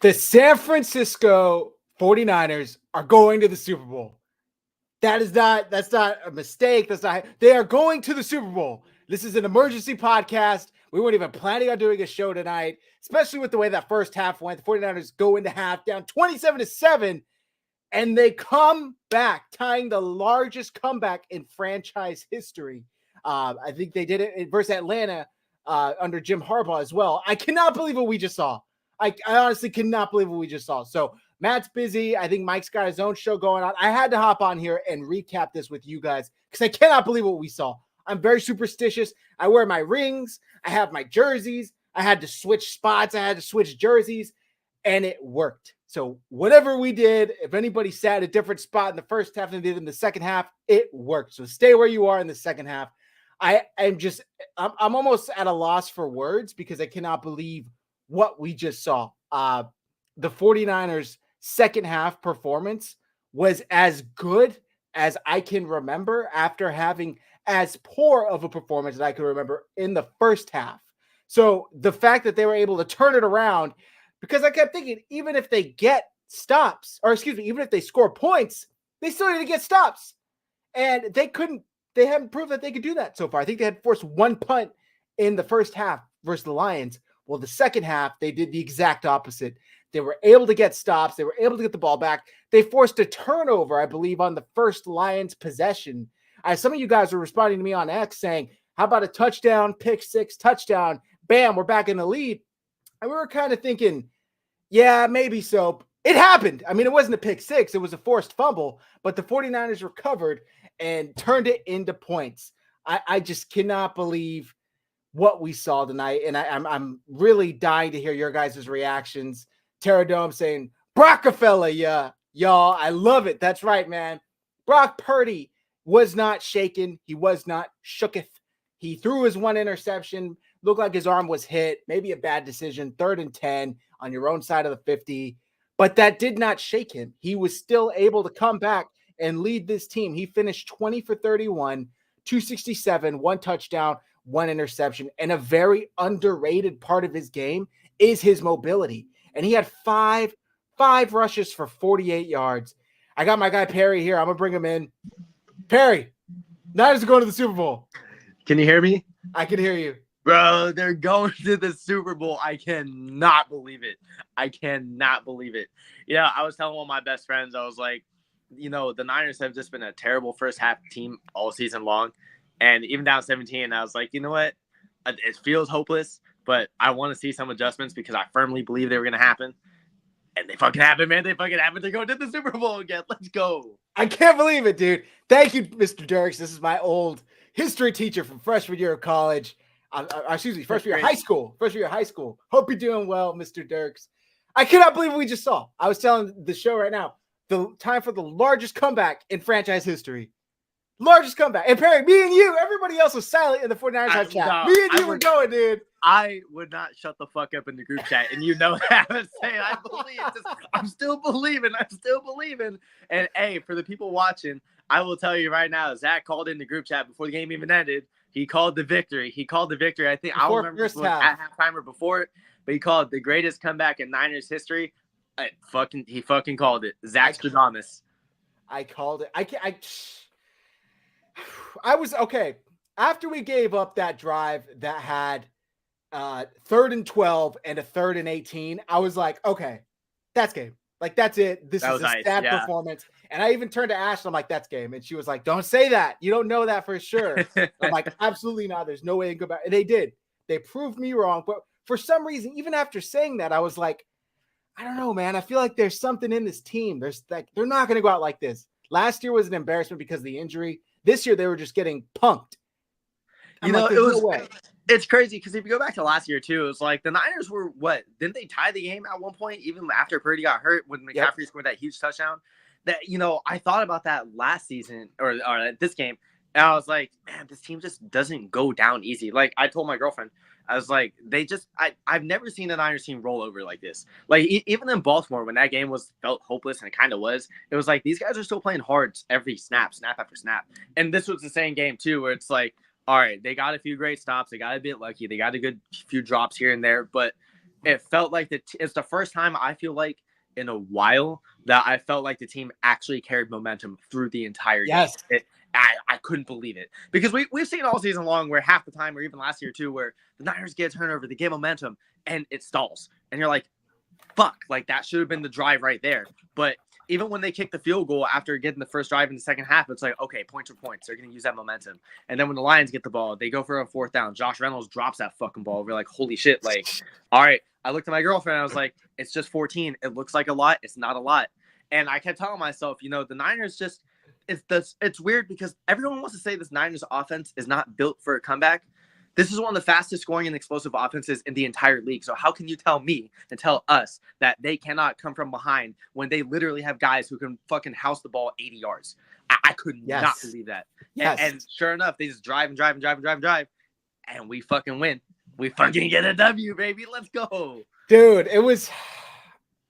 The San Francisco 49ers are going to the Super Bowl. That's not a mistake. They are going to the Super Bowl. This is an emergency podcast. We weren't even planning on doing a show tonight, especially with the way that first half went. The 49ers go into half down 27-7, and they come back, tying the largest comeback in franchise history. I think they did it versus Atlanta under Jim Harbaugh as well. I cannot believe what we just saw. I honestly cannot believe what we just saw. So Matt's busy. I think Mike's got his own show going on. I had to hop on here and recap this with you guys because I cannot believe what we saw. I'm very superstitious. I wear my rings. I have my jerseys. I had to switch spots. I had to switch jerseys, and it worked. So whatever we did, if anybody sat at a different spot in the first half than they did in the second half, it worked. So stay where you are in the second half. I'm almost at a loss for words because I cannot believe what we just saw. The 49ers second half performance was as good as I can remember after having as poor of a performance as I can remember in the first half. So the fact that they were able to turn it around, because I kept thinking, even if they get stops, even if they score points, they still need to get stops. And they haven't proved that they could do that so far. I think they had forced one punt in the first half versus the Lions. Well, the second half, they did the exact opposite. They were able to get stops. They were able to get the ball back. They forced a turnover, I believe, on the first Lions possession. Some of you guys were responding to me on X saying, how about a touchdown, pick six, touchdown, bam, we're back in the lead. And we were kind of thinking, yeah, maybe so. It happened. I mean, it wasn't a pick six. It was a forced fumble, but the 49ers recovered and turned it into points. I just cannot believe what we saw tonight, and I'm really dying to hear your guys' reactions. Terra Dome saying, Brockafella, yeah, y'all, I love it. That's right, man. Brock Purdy was not shaken. He was not shooketh. He threw his one interception, looked like his arm was hit, maybe a bad decision, 3rd and 10 on your own side of the 50, but that did not shake him. He was still able to come back and lead this team. He finished 20 for 31, 267, 1 touchdown, 1 interception, and a very underrated part of his game is his mobility. And he had five rushes for 48 yards. I got my guy Perry here. I'm going to bring him in. Perry, Niners are going to the Super Bowl. Can you hear me? I can hear you. Bro, they're going to the Super Bowl. I cannot believe it. Yeah, I was telling one of my best friends, I was like, the Niners have just been a terrible first half team all season long. And even down 17, I was like, you know what? It feels hopeless, but I want to see some adjustments because I firmly believe they were going to happen. And they fucking happened, man. They fucking happened. They're going to the Super Bowl again. Let's go. I can't believe it, dude. Thank you, Mr. Dirks. This is my old history teacher from freshman year of college. Freshman year of high school. Hope you're doing well, Mr. Dirks. I cannot believe what we just saw. I was telling the show right now, the time for the largest comeback in franchise history. Largest comeback. And Perry, me and you, everybody else was silent in the 49ers chat. Me and you were going, dude. I would not shut the fuck up in the group chat. And you know that. I'm saying I believe. I'm still believing. And hey, for the people watching, I will tell you right now, Zach called in the group chat before the game even ended. He called the victory. I think I don't remember if it was at halftime or before it, but he called the greatest comeback in Niners history. He fucking called it. Zach Stradamus. I called it. I was okay. After we gave up that drive that had 3rd and 12 and a 3rd and 18, I was like, okay, that's game. Like, that's it. This is a stat performance. And I even turned to Ash and I'm like, that's game. And she was like, don't say that. You don't know that for sure. I'm like, absolutely not. There's no way to go back. And they did. They proved me wrong. But for some reason, even after saying that, I was like, I don't know, man. I feel like there's something in this team. They're not going to go out like this. Last year was an embarrassment because of the injury. This year, they were just getting punked. It's crazy because if you go back to last year, too, it was like the Niners were what? Didn't they tie the game at one point, even after Purdy got hurt when McCaffrey scored that huge touchdown? That, I thought about that last season or this game, and I was like, man, this team just doesn't go down easy. Like, I told my girlfriend, I was like, I've never seen a Niners team roll over like this. Like, even in Baltimore, when that game felt hopeless, and it kind of was, it was like, these guys are still playing hard every snap after snap. And this was the same game, too, where it's like, all right, they got a few great stops. They got a bit lucky. They got a good few drops here and there. But it felt like it's the first time I feel like in a while that I felt like the team actually carried momentum through the entire game. I couldn't believe it because we've seen all season long where half the time, or even last year too, where the Niners get a turnover, they get momentum, and it stalls. And you're like, fuck, like that should have been the drive right there. But even when they kick the field goal after getting the first drive in the second half, it's like, okay, points are points. They're going to use that momentum. And then when the Lions get the ball, they go for a fourth down. Josh Reynolds drops that fucking ball. We're like, holy shit. Like, all right. I looked at my girlfriend and I was like, it's just 14. It looks like a lot. It's not a lot. And I kept telling myself, the Niners just, it's weird because everyone wants to say this Niners offense is not built for a comeback. This is one of the fastest scoring and explosive offenses in the entire league. So how can you tell me and tell us that they cannot come from behind when they literally have guys who can fucking house the ball 80 yards? I could not believe that. And sure enough, they just drive. And we fucking win. We fucking get a W, baby. Let's go. Dude, it was...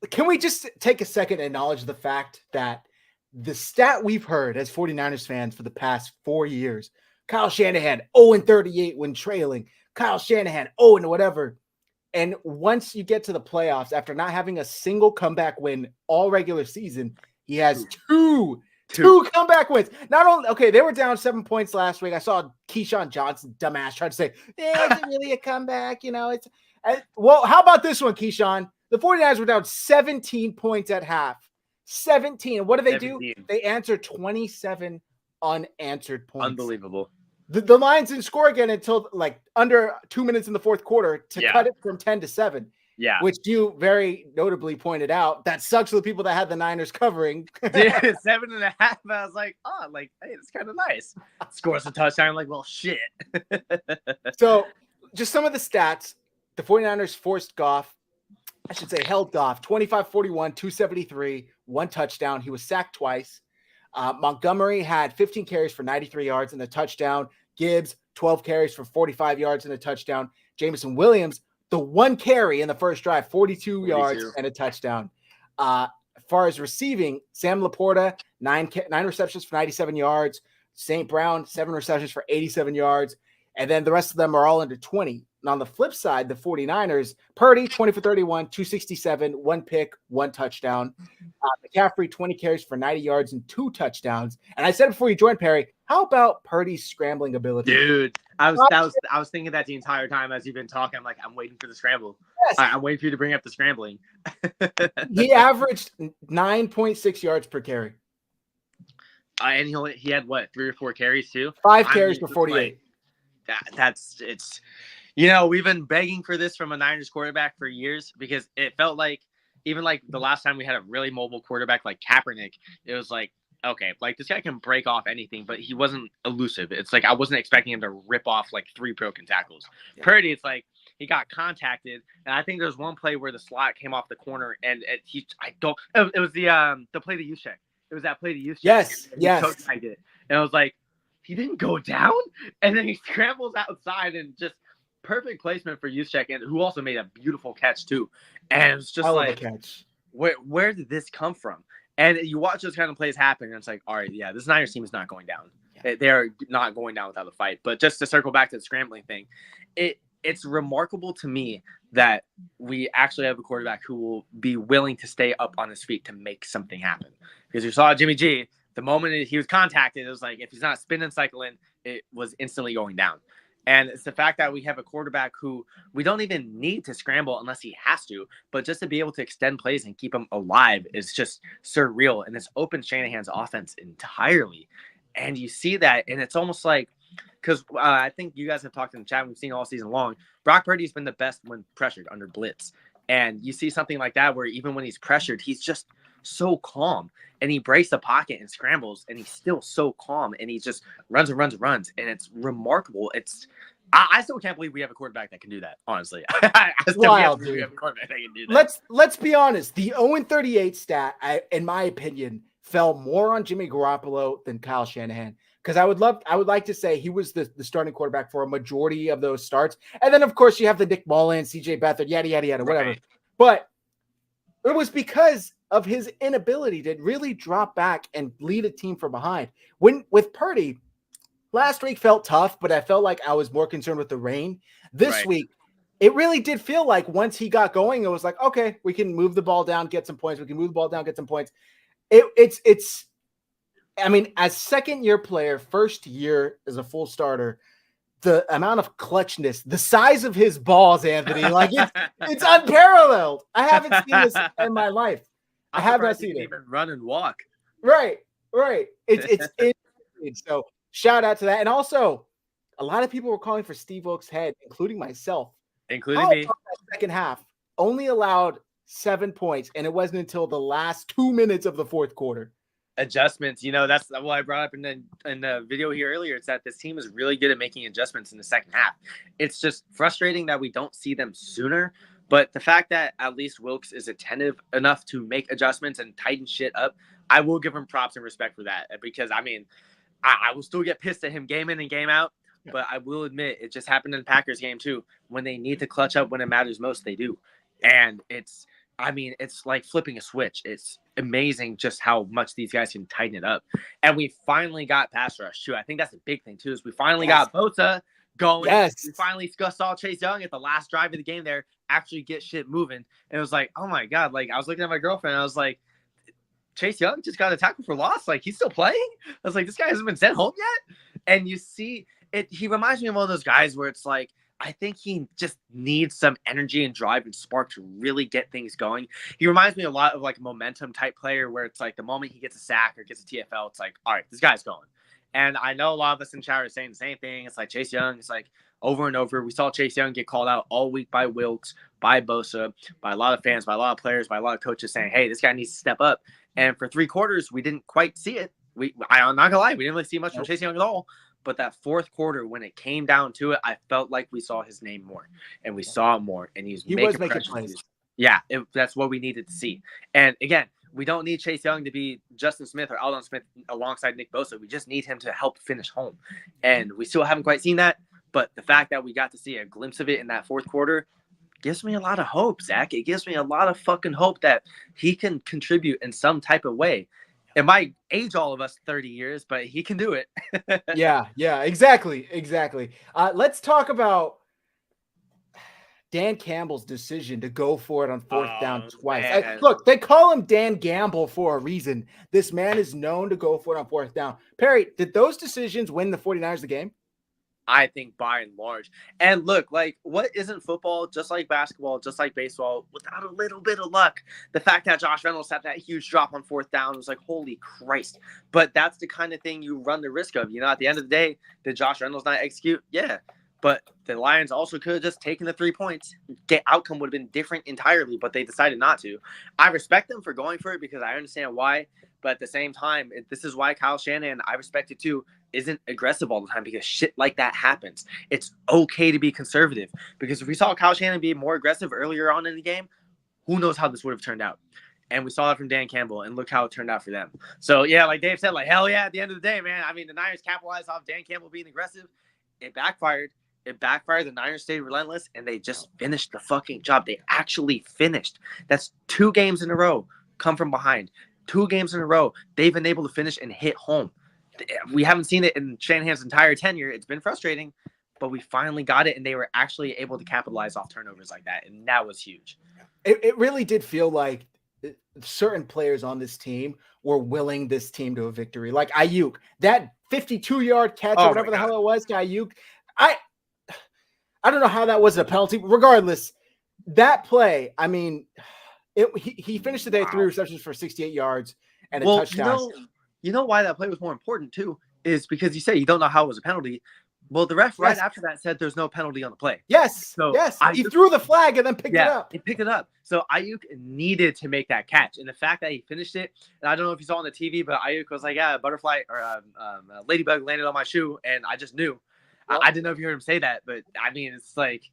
Can we just take a second and acknowledge the fact that the stat we've heard as 49ers fans for the past 4 years, Kyle Shanahan, 0-38 when trailing. Kyle Shanahan, 0 whatever. And once you get to the playoffs, after not having a single comeback win all regular season, he has two comeback wins. Not only, okay, they were down 7 points last week. I saw Keyshawn Johnson, dumbass, try to say, it's really a comeback. It's well, how about this one, Keyshawn? The 49ers were down 17 points at half. 17. And what do they do? They answered 27 unanswered points. Unbelievable. The Lions didn't score again until like under 2 minutes in the fourth quarter to cut it from 10-7. Yeah. Which you very notably pointed out. That sucks for the people that had the Niners covering. Dude, 7.5. I was like, hey, that's kind of nice. Scores a touchdown. I'm like, well, shit. So just some of the stats. The 49ers held Goff 25-41, 273, 1 touchdown. He was sacked twice. Montgomery had 15 carries for 93 yards and a touchdown. Gibbs, 12 carries for 45 yards and a touchdown. Jameson Williams, the 1 carry in the first drive, 42 yards and a touchdown. As far as receiving, Sam Laporta, 9 receptions for 97 yards. St. Brown, 7 receptions for 87 yards. And then the rest of them are all under 20. And on the flip side, the 49ers, Purdy, 20 for 31, 267, 1 pick, 1 touchdown. McCaffrey, 20 carries for 90 yards and 2 touchdowns. And I said before you joined, Perry, how about Purdy's scrambling ability? Dude, I was thinking that the entire time as you've been talking. I'm like, I'm waiting for the scramble. Yes. I'm waiting for you to bring up the scrambling. He averaged 9.6 yards per carry. And he had, 3 or 4 carries too? 5 carries for 48. It's we've been begging for this from a Niners quarterback for years because it felt like even like the last time we had a really mobile quarterback like Kaepernick, it was like, okay, like this guy can break off anything, but he wasn't elusive. It's like I wasn't expecting him to rip off like 3 broken tackles. Yeah. Purdy, it's like he got contacted, and I think there was one play where the slot came off the corner, and it was the play to Juszczyk. It was that play to Juszczyk. Yes. I did it, and I was like, he didn't go down, and then he scrambles outside and just perfect placement for Juszczyk, and who also made a beautiful catch too. And it's just like, catch. Where did this come from? And you watch those kind of plays happen, and it's like, all right, yeah, this Niners team is not going down. Yeah. They are not going down without a fight. But just to circle back to the scrambling thing, it's remarkable to me that we actually have a quarterback who will be willing to stay up on his feet to make something happen. Because you saw Jimmy G, the moment he was contacted, it was like if he's not spin and cycling, it was instantly going down. And it's the fact that we have a quarterback who we don't even need to scramble unless he has to, but just to be able to extend plays and keep him alive is just surreal. And it's opened Shanahan's offense entirely. And you see that, and it's almost like, because I think you guys have talked in the chat, we've seen all season long, Brock Purdy's been the best when pressured under blitz. And you see something like that where even when he's pressured, he's just so calm, and he breaks the pocket and scrambles, and he's still so calm, and he just runs, and it's remarkable. I still can't believe we have a quarterback that can do that, honestly. I still can't believe we have a quarterback that can do that. Let's be honest. The 0-38 stat, in my opinion, fell more on Jimmy Garoppolo than Kyle Shanahan. Because I would like to say he was the starting quarterback for a majority of those starts. And then, of course, you have the Nick Mullins, CJ Beathard, yada, yada, yada, whatever. Right. But it was because of his inability to really drop back and lead a team from behind. With Purdy, last week felt tough, but I felt like I was more concerned with the rain. This week, it really did feel like once he got going, it was like, okay, we can move the ball down, get some points. We can move the ball down, get some points. It's I mean, as second-year player, first year as a full starter, the amount of clutchness, the size of his balls, Anthony, like it's unparalleled. I haven't seen this in my life. I have not seen it. Even run and walk. Right. It's insane. So shout out to that. And also, a lot of people were calling for Steve Wilkes' head, including myself. Including me. Second half only allowed 7 points, and it wasn't until the last 2 minutes of the fourth quarter. Adjustments, that's what I brought up in the video here earlier. It's that this team is really good at making adjustments in the second half. It's just frustrating that we don't see them sooner. But the fact that at least Wilkes is attentive enough to make adjustments and tighten shit up, I will give him props and respect for that. Because, I mean, I will still get pissed at him game in and game out. Yeah. But I will admit, it just happened in the Packers game, too. When they need to clutch up when it matters most, they do. And it's like flipping a switch. It's amazing just how much these guys can tighten it up. And we finally got pass rush, too. I think that's the big thing, too, is we finally got Bosa going. Yes. We finally saw Chase Young at the last drive of the game there actually get shit moving. And it was like, oh, my God. Like, I was looking at my girlfriend, and I was like, Chase Young just got a tackle for loss. Like, he's still playing? I was like, this guy hasn't been sent home yet? And you see it. He reminds me of one of those guys where it's like, I think he just needs some energy and drive and spark to really get things going. He reminds me a lot of like a momentum type player where it's like the moment he gets a sack or gets a TFL, it's like, all right, this guy's going. And I know a lot of us in chat are saying the same thing. It's like Chase Young. It's like over and over. We saw Chase Young get called out all week by Wilkes, by Bosa, by a lot of fans, by a lot of players, by a lot of coaches saying, hey, this guy needs to step up. And for 3 quarters, we didn't quite see it. I'm not going to lie. We didn't really see much from Chase Young at all. But that fourth quarter, when it came down to it, I felt like we saw his name more, and we saw him more, and he was making plays. Yeah, that's what we needed to see. And again, we don't need Chase Young to be Justin Smith or Aldon Smith alongside Nick Bosa. We just need him to help finish home, and we still haven't quite seen that. But the fact that we got to see a glimpse of it in that fourth quarter gives me a lot of hope, Zach. It gives me a lot of fucking hope that he can contribute in some type of way. It might age all of us 30 years, but he can do it. Yeah, exactly. Let's talk about Dan Campbell's decision to go for it on fourth down twice. Look, they call him Dan Gamble for a reason. This man is known to go for it on fourth down. Perry, did those decisions win the 49ers the game? I think by and large. And look, like, what isn't football, just like basketball, just like baseball, without a little bit of luck? The fact that Josh Reynolds had that huge drop on fourth down was like, holy Christ. But that's the kind of thing you run the risk of. At the end of the day, did Josh Reynolds not execute? Yeah. But the Lions also could have just taken the 3 points. The outcome would have been different entirely, but they decided not to. I respect them for going for it because I understand why. But at the same time, this is why Kyle Shanahan, I respect it too, isn't aggressive all the time because shit like that happens. It's okay to be conservative because if we saw Kyle Shanahan be more aggressive earlier on in the game, who knows how this would have turned out. And we saw it from Dan Campbell, and look how it turned out for them. So, yeah, like Dave said, like, hell yeah, at the end of the day, man. I mean, the Niners capitalized off Dan Campbell being aggressive. It backfired. The Niners stayed relentless, and they just finished the fucking job. They actually finished. That's 2 games in a row come from behind. 2 games in a row, they've been able to finish and hit home. We haven't seen it in Shanahan's entire tenure. It's been frustrating, but we finally got it, and they were actually able to capitalize off turnovers like that, and that was huge. It really did feel like certain players on this team were willing this team to a victory. Like Ayuk, that 52-yard catch or whatever the hell it was to Ayuk. I don't know how that wasn't a penalty. Regardless, that play, I mean, he finished the day 3 receptions for 68 yards and a touchdown. You know why that play was more important, too, is because you say you don't know how it was a penalty. Well, the ref right after that said there's no penalty on the play. Yes. He threw the flag and then picked it up. He picked it up. So Ayuk needed to make that catch. And the fact that he finished it, and I don't know if you saw on the TV, but Ayuk was like, yeah, a butterfly or a ladybug landed on my shoe. And I just knew. Yep. I didn't know if you heard him say that, but I mean, it's like,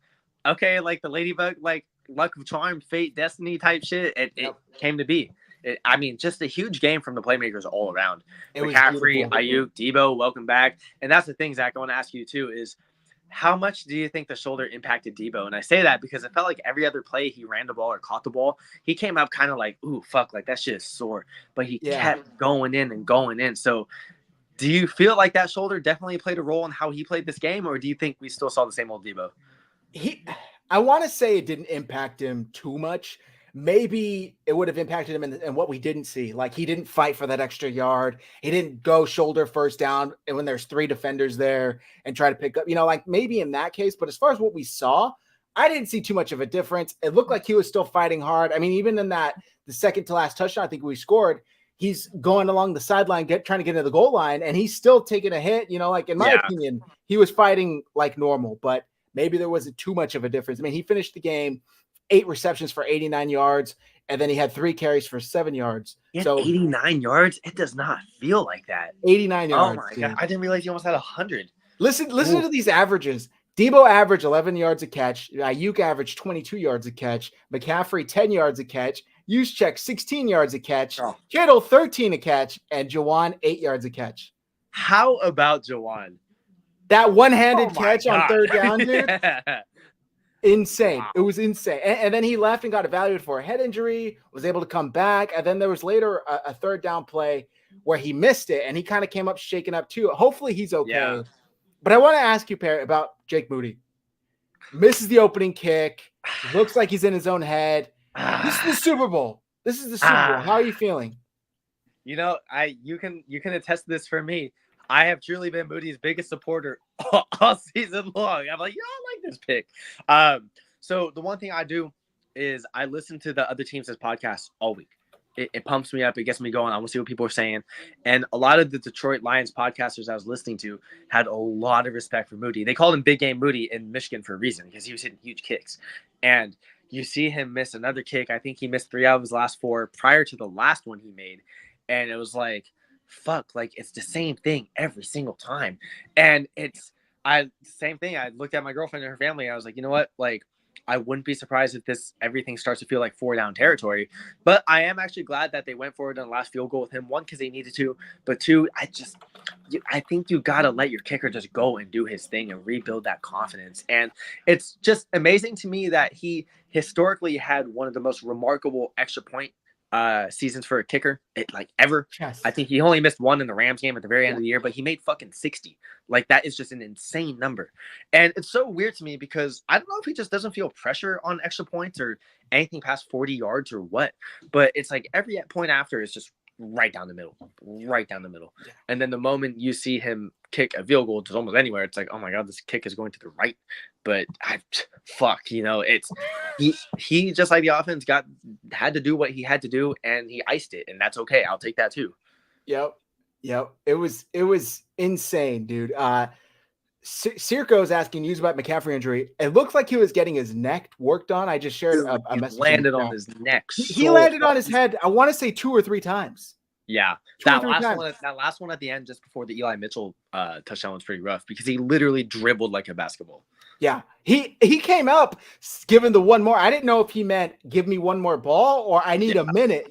okay, like the ladybug, like luck of charm, fate, destiny type shit. It came to be. Just a huge game from the playmakers all around. McCaffrey, Ayuk, Debo, welcome back. And that's the thing, Zach, I want to ask you too is how much do you think the shoulder impacted Debo? And I say that because it felt like every other play he ran the ball or caught the ball, he came up kind of like, ooh, fuck, like that shit is sore. But he kept going in and going in. So do you feel like that shoulder definitely played a role in how he played this game, or do you think we still saw the same old Debo? I want to say it didn't impact him too much. Maybe it would have impacted him in what we didn't see. Like, he didn't fight for that extra yard. He didn't go shoulder first down and when there's 3 defenders there and try to pick up, like maybe in that case. But as far as what we saw, I didn't see too much of a difference. It looked like he was still fighting hard. I mean, even in the second to last touchdown, I think we scored, he's going along the sideline, trying to get into the goal line, and he's still taking a hit. Like in my opinion, he was fighting like normal, but maybe there wasn't too much of a difference. I mean, he finished the game 8 receptions for 89 yards, and then he had 3 carries for 7 yards. So 89 yards? It does not feel like that. 89 yards. Oh my God. I didn't realize he almost had 100. Listen to these averages. Debo averaged 11 yards a catch. Ayuk averaged 22 yards a catch. McCaffrey, 10 yards a catch. Juszczyk, 16 yards a catch. Oh. Kittle, 13 a catch. And Jawan, 8 yards a catch. How about Jawan? That one-handed catch on 3rd down, dude. Yeah. Insane. Wow. It was insane. And then he left and got evaluated for a head injury, was able to come back. And then there was later a 3rd down play where he missed it, and he kind of came up shaken up too. Hopefully he's okay. Yeah. But I want to ask you, Perry, about Jake Moody. Misses the opening kick. Looks like he's in his own head. This is the Super Bowl. How are you feeling? You can attest to this for me. I have truly been Moody's biggest supporter all season long. I'm like, I like this pick. So the one thing I do is I listen to the other teams' podcasts all week. It pumps me up. It gets me going. I want to see what people are saying. And a lot of the Detroit Lions podcasters I was listening to had a lot of respect for Moody. They called him Big Game Moody in Michigan for a reason, because he was hitting huge kicks. And you see him miss another kick. I think he missed 3 out of his last 4 prior to the last one he made. And it was like, fuck, like it's the same thing every single time. And same thing. I looked at my girlfriend and her family, and I was like, you know what? Like, I wouldn't be surprised if everything starts to feel like 4 down territory. But I am actually glad that they went forward on the last field goal with him. 1, because they needed to. But 2, I think you got to let your kicker just go and do his thing and rebuild that confidence. And it's just amazing to me that he historically had one of the most remarkable extra point seasons for a kicker ever. Yes. I think he only missed 1 in the Rams game at the very end of the year, but he made fucking 60. Like, that is just an insane number. And it's so weird to me because I don't know if he just doesn't feel pressure on extra points or anything past 40 yards or what, but it's like every point after is just right down the middle. Yeah. And then the moment you see him kick a field goal to almost anywhere, it's like, oh my God, this kick is going to the right. But it's he just like the offense had to do what he had to do, and he iced it, and that's okay. I'll take that too. Yep. It was insane, dude. Circo is asking news about McCaffrey injury. It looks like he was getting his neck worked on. I just shared a message. Landed on his neck. He landed on his head. I want to say 2 or 3 times. Yeah, that last one at the end, just before the Eli Mitchell touchdown, was pretty rough because he literally dribbled like a basketball. Yeah, he came up given the one more. I didn't know if he meant give me one more ball or I need a minute.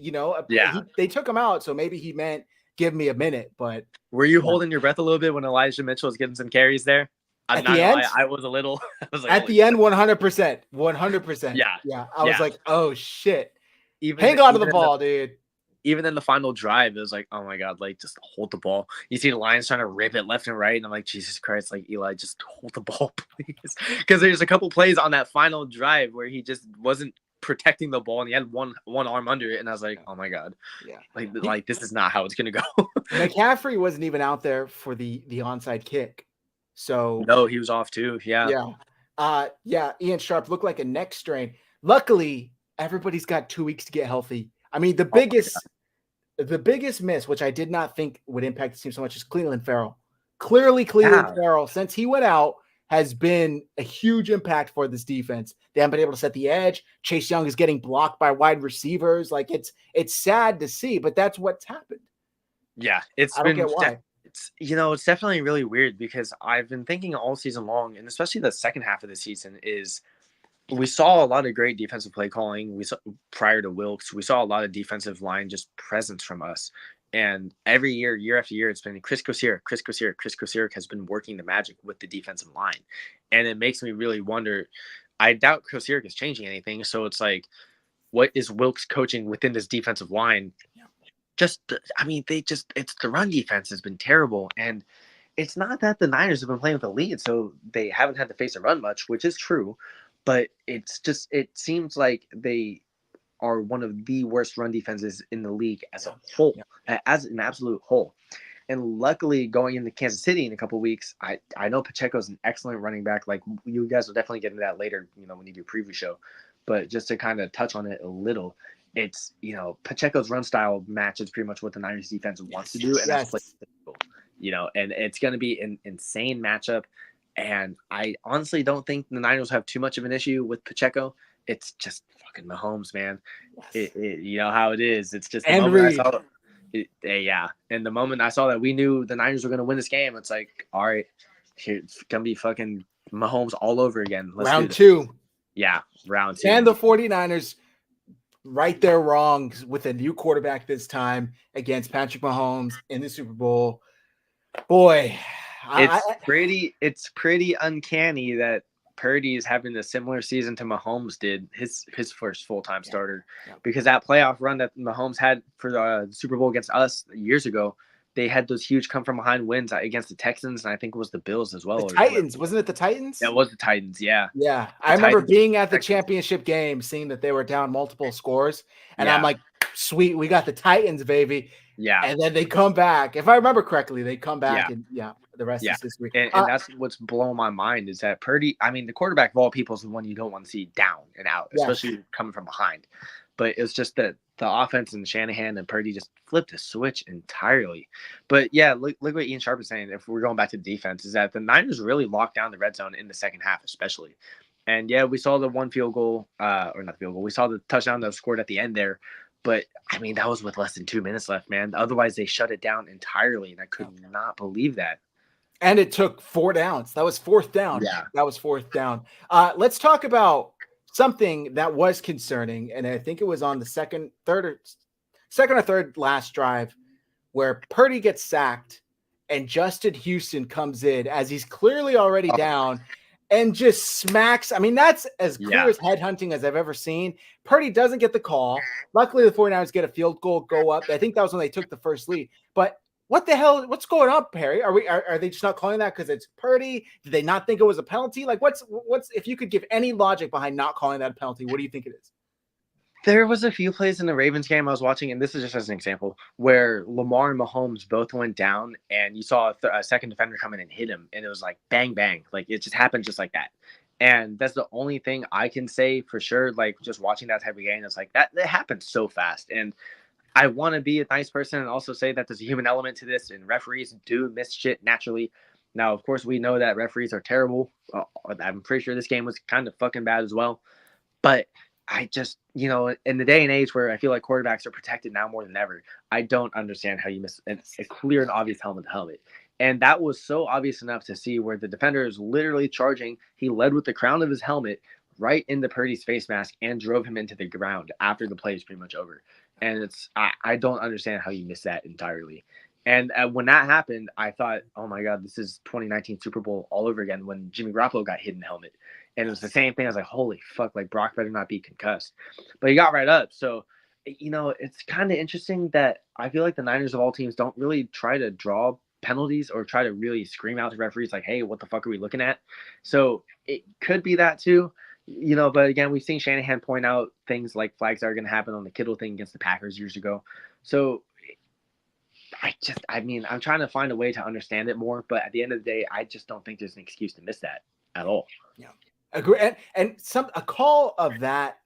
They took him out, so maybe he meant give me a minute. But were you holding your breath a little bit when Elijah Mitchell was getting some carries there? At the end, I was a little. At the end, 100%. Yeah. I was like, oh shit. Hang on to the ball, dude. Even in the final drive, it was like, oh my God, like just hold the ball. You see the Lions trying to rip it left and right, and I'm like, Jesus Christ, like Eli, just hold the ball, please. Because there's a couple plays on that final drive where he just wasn't protecting the ball, and he had one arm under it, and I was like, oh my God, like this is not how it's gonna go. McCaffrey wasn't even out there for the onside kick, so no, he was off too. Yeah. Ian Sharp looked like a neck strain. Luckily, everybody's got 2 weeks to get healthy. I mean, the biggest miss, which I did not think would impact the team so much, is Cleveland Farrell. Clearly, Farrell, since he went out, has been a huge impact for this defense. They haven't been able to set the edge. Chase Young is getting blocked by wide receivers. Like, it's sad to see, but that's what's happened. Yeah, I don't get why. It's definitely really weird because I've been thinking all season long, and especially the second half of the season, is we saw a lot of great defensive play calling. We saw prior to Wilkes, we saw a lot of defensive line just presence from us. And every year after year, it's been Chris Kocurek has been working the magic with the defensive line. And it makes me really wonder. I doubt Kocurek is changing anything. So it's like, what is Wilkes coaching within this defensive line? It's the run defense has been terrible. And it's not that the Niners have been playing with the lead, so they haven't had to face a run much, which is true. but it seems like they are one of the worst run defenses in the league as a whole, as an absolute whole. And luckily, going into Kansas City in a couple of weeks, I know Pacheco's an excellent running back. Like, you guys will definitely get into that later, when you do preview show. But just to kind of touch on it a little, it's, Pacheco's run style matches pretty much what the Niners defense wants to do, and that's play physical, and it's going to be an insane matchup. And I honestly don't think the Niners have too much of an issue with Pacheco. It's just fucking Mahomes, man. Yes. You know how it is. It's just the And moment Reed. I saw and the moment I saw that we knew the Niners were going to win this game, it's like, all right, it's going to be fucking Mahomes all over again. Round 2. Yeah, round 2. And the 49ers right their wrongs with a new quarterback this time against Patrick Mahomes in the Super Bowl. Boy, it's pretty uncanny that Purdy is having a similar season to Mahomes did his first full-time starter, because that playoff run that Mahomes had for the Super Bowl against us years ago, they had those huge come from behind wins against the Texans, and I think it was the Bills as well. The Titans, wasn't it the Titans? It was the Titans, yeah. Yeah, I remember being at the championship game, seeing that they were down multiple scores, and I'm like, sweet, we got the Titans, baby. Yeah. And then they come back. If I remember correctly, they come back and the rest is history. And that's what's blowing my mind is that Purdy, I mean, the quarterback of all people is the one you don't want to see down and out, especially coming from behind. But it's just that the offense and Shanahan and Purdy just flipped the switch entirely. But yeah, look what Ian Sharp is saying. If we're going back to defense, is that the Niners really locked down the red zone in the second half, especially. And yeah, we saw the one field goal, or not field goal. We saw the touchdown that was scored at the end there. But I mean, that was with less than 2 minutes left, man. Otherwise, they shut it down entirely, and I could not believe that. And it took 4 downs. That was 4th down. Yeah, that was 4th down. Let's talk about something that was concerning, and I think it was on the second or third last drive, where Purdy gets sacked, and Justin Houston comes in as he's clearly already down. And just smacks. I mean, that's as clear as headhunting as I've ever seen. Purdy doesn't get the call. Luckily, the 49ers get a field goal, go up. I think that was when they took the first lead. But what the hell? What's going on, Perry? Are they just not calling that because it's Purdy? Did they not think it was a penalty? Like, what's if you could give any logic behind not calling that a penalty, what do you think it is? There was a few plays in the Ravens game I was watching, and this is just as an example, where Lamar and Mahomes both went down, and you saw a second defender come in and hit him, and it was like bang, bang. Like, it just happened just like that. And that's the only thing I can say for sure, like, just watching that type of game, it's like, that happened so fast. And I want to be a nice person and also say that there's a human element to this, and referees do miss shit naturally. Now, of course, we know that referees are terrible. I'm pretty sure this game was kind of fucking bad as well. But I just, in the day and age where I feel like quarterbacks are protected now more than ever, I don't understand how you miss a clear and obvious helmet to helmet. And that was so obvious enough to see where the defender is literally charging. He led with the crown of his helmet right into Purdy's face mask and drove him into the ground after the play is pretty much over. And I don't understand how you miss that entirely. And when that happened, I thought, oh my God, this is 2019 Super Bowl all over again when Jimmy Garoppolo got hit in the helmet. And it was the same thing. I was like, holy fuck, like Brock better not be concussed. But he got right up. So, it's kind of interesting that I feel like the Niners of all teams don't really try to draw penalties or try to really scream out to referees like, hey, what the fuck are we looking at? So it could be that too. But again, we've seen Shanahan point out things like flags that are going to happen on the Kittle thing against the Packers years ago. So I'm trying to find a way to understand it more, but at the end of the day, I just don't think there's an excuse to miss that at all. Yeah. Agree. And a call of that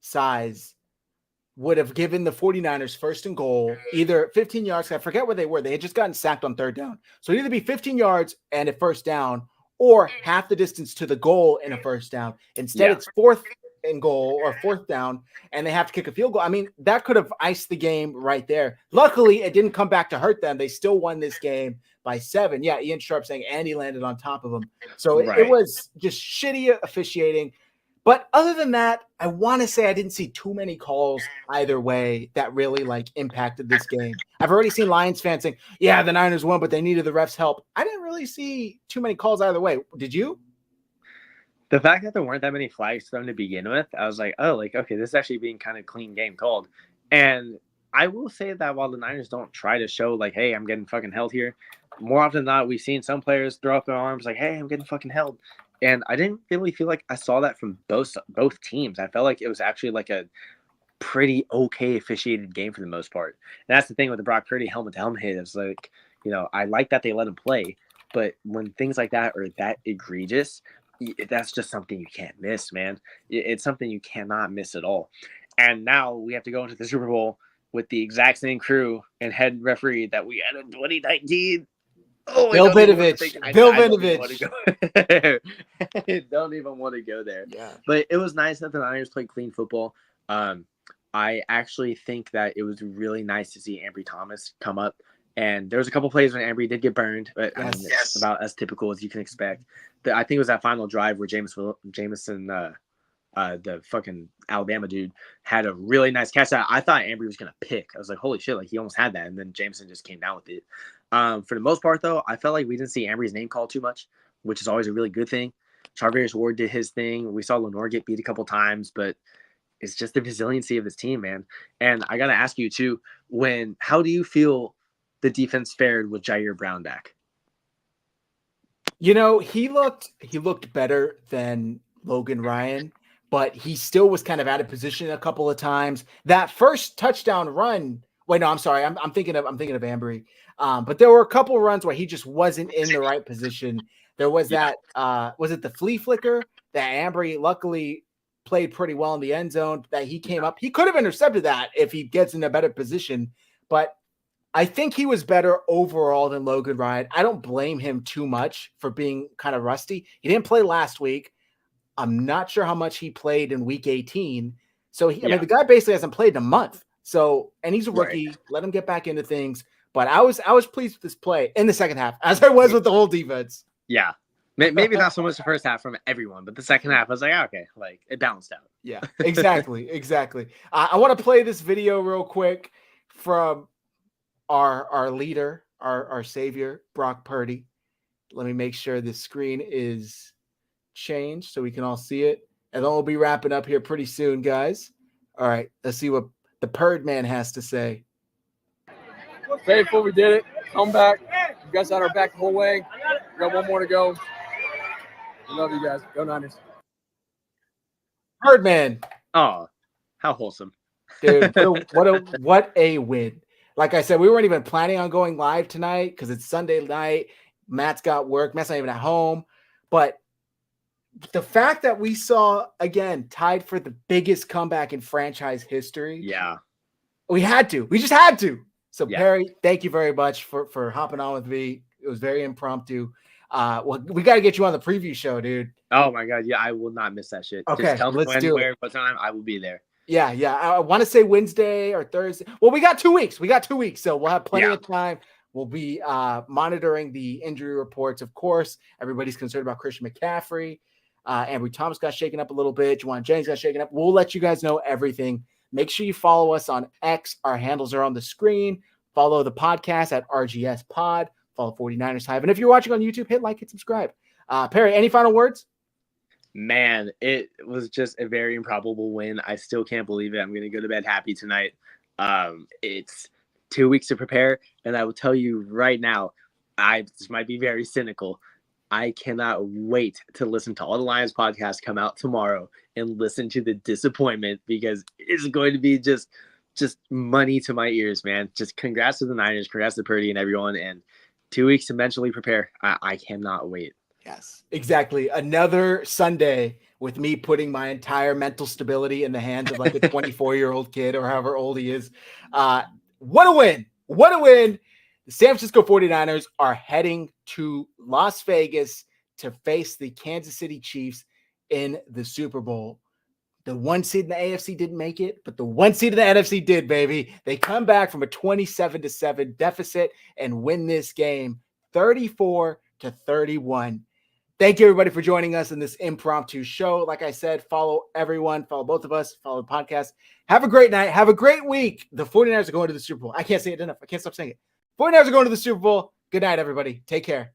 size would have given the 49ers 1st and goal, either 15 yards. I forget where they were. They had just gotten sacked on 3rd down. So it'd either be 15 yards and a 1st down, or half the distance to the goal in a 1st down. Instead, it's 4th and goal or 4th down, and they have to kick a field goal. I mean, that could have iced the game right there. Luckily, it didn't come back to hurt them. They still won this game by 7. Yeah, Ian Sharp saying Andy landed on top of him. So it was just shitty officiating. But other than that, I want to say I didn't see too many calls either way that really impacted this game. I've already seen Lions fans saying, yeah, the Niners won, but they needed the refs' help. I didn't really see too many calls either way. Did you? The fact that there weren't that many flags thrown to begin with, I was like, oh, okay, this is actually being kind of clean game called. And I will say that while the Niners don't try to show hey, I'm getting fucking held here, more often than not, we've seen some players throw up their arms like, hey, I'm getting fucking held. And I didn't really feel like I saw that from both teams. I felt like it was actually like a pretty okay officiated game for the most part. And that's the thing with the Brock Purdy helmet to helmet hit. It's like, I like that they let him play, but when things like that are that egregious, that's just something you can't miss, man. It's something you cannot miss at all. And now we have to go into the Super Bowl with the exact same crew and head referee that we had in 2019. Oh, Bill Vinovich. Bill Vinovich. Don't even want to go there. Yeah. But it was nice that the Niners played clean football. I actually think that it was really nice to see Ambry Thomas come up. And there was a couple plays when Ambry did get burned, but I mean, it's about as typical as you can expect. I think it was that final drive where Jameson, the fucking Alabama dude, had a really nice catch. I thought Ambry was going to pick. I was like, holy shit, like he almost had that. And then Jameson just came down with it. For the most part, though, I felt like we didn't see Ambry's name called too much, which is always a really good thing. Charvarius Ward did his thing. We saw Lenore get beat a couple times, but it's just the resiliency of this team, man. And I got to ask you, too, how do you feel the defense fared with Jair Brown back? He looked better than Logan Ryan, but he still was kind of out of position a couple of times. That first touchdown run. Wait, no, I'm sorry. I'm thinking of Ambry. But there were a couple of runs where he just wasn't in the right position. There was that. Was it the flea flicker that Ambry luckily played pretty well in the end zone that he came up? He could have intercepted that if he gets in a better position, but I think he was better overall than Logan Ryan. I don't blame him too much for being kind of rusty. He didn't play last week. I'm not sure how much he played in week 18. So I mean, the guy basically hasn't played in a month. So, and he's a rookie. Right. Let him get back into things. But I was pleased with this play in the second half, as I was with the whole defense. Yeah. Maybe not so much the first half from everyone, but the second half, I was like, okay, like it balanced out. Yeah, exactly. I want to play this video real quick from our leader, our savior, Brock Purdy. Let me make sure the screen is changed so we can all see it. And then we'll be wrapping up here pretty soon, guys. All right, let's see what the Purd man has to say. Faithful, we did it. Come back. You guys had our back the whole way. We got one more to go. We love you guys. Go Niners. Purd man. Oh, how wholesome. Dude, what a win. Like I said, we weren't even planning on going live tonight because it's Sunday night. Matt's got work. Matt's not even at home. But the fact that we saw, again, tied for the biggest comeback in franchise history. Yeah. We had to. We just had to. So, yeah. Perry, thank you very much for hopping on with me. It was very impromptu. Well, we got to get you on the preview show, dude. Oh, my God. Yeah, I will not miss that shit. Okay, just tell me let's do it. What time, I will be there. Yeah. I want to say Wednesday or Thursday. Well, we got 2 weeks. So we'll have plenty of time. We'll be monitoring the injury reports, of course. Everybody's concerned about Christian McCaffrey. Ambry Thomas got shaken up a little bit. Juwan Jennings got shaken up. We'll let you guys know everything. Make sure you follow us on X. Our handles are on the screen. Follow the podcast at RGS Pod. Follow 49ers Hive. And if you're watching on YouTube, hit like and subscribe. Perry, any final words? Man, it was just a very improbable win. I still can't believe it. I'm going to go to bed happy tonight. It's 2 weeks to prepare. And I will tell you right now, this might be very cynical. I cannot wait to listen to all the Lions podcasts come out tomorrow and listen to the disappointment because it's going to be just money to my ears, man. Just congrats to the Niners, congrats to Purdy and everyone, and 2 weeks to mentally prepare. I cannot wait. Yes, exactly. Another Sunday with me putting my entire mental stability in the hands of like a 24-year-old kid or however old he is. What a win. What a win. The San Francisco 49ers are heading to Las Vegas to face the Kansas City Chiefs in the Super Bowl. The 1 seed in the AFC didn't make it, but the 1 seed in the NFC did, baby. They come back from a 27-7 deficit and win this game 34-31. Thank you, everybody, for joining us in this impromptu show. Like I said, follow everyone. Follow both of us. Follow the podcast. Have a great night. Have a great week. The 49ers are going to the Super Bowl. I can't say it enough. I can't stop saying it. 49ers are going to the Super Bowl. Good night, everybody. Take care.